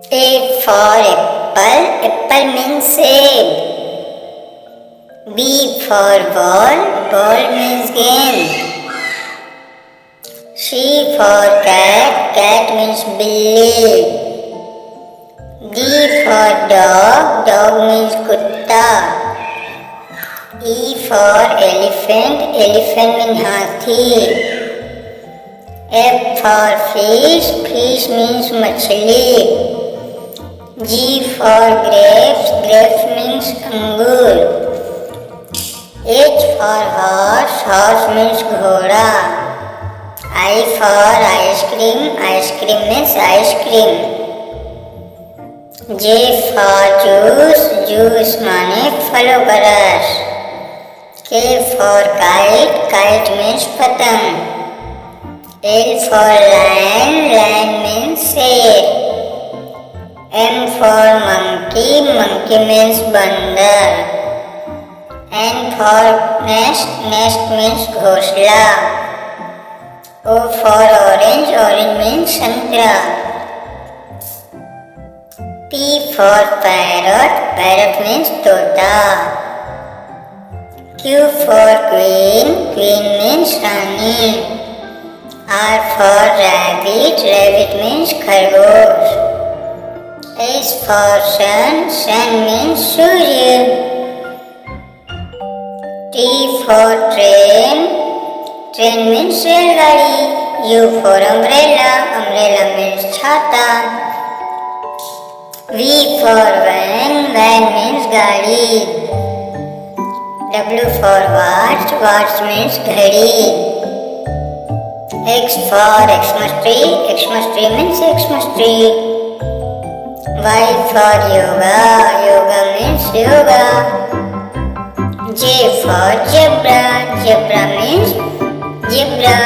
A for apple, apple means seed. B for ball, ball means game. C for cat, cat means billy. D for dog, dog means kutta. E for elephant, elephant means hathi. F for fish, fish means machli. G for grapes, grapes means angur. H for horse, horse means ghoda. I for ice cream, ice cream means ice cream. J for juice, juice माने फलों का रस. K for kite, kite means पतंग. L for lion, lion means शेर. M for monkey, monkey means बंदर. N for nest, nest means घोंसला. O for orange, orange means संतरा. P for parrot, parrot means तोता. Q for queen, queen means Rani. R for rabbit, rabbit means khargosh. S for sun, sun means Surya. T for train, train means रेलगाड़ी. U for umbrella, umbrella means छाता. V for van, van means गाड़ी. W for watch, watch means घड़ी. X for Xmas tree, Xmas tree means Xmas tree. Y for yoga, yoga means yoga. J for zebra, zebra means zebra.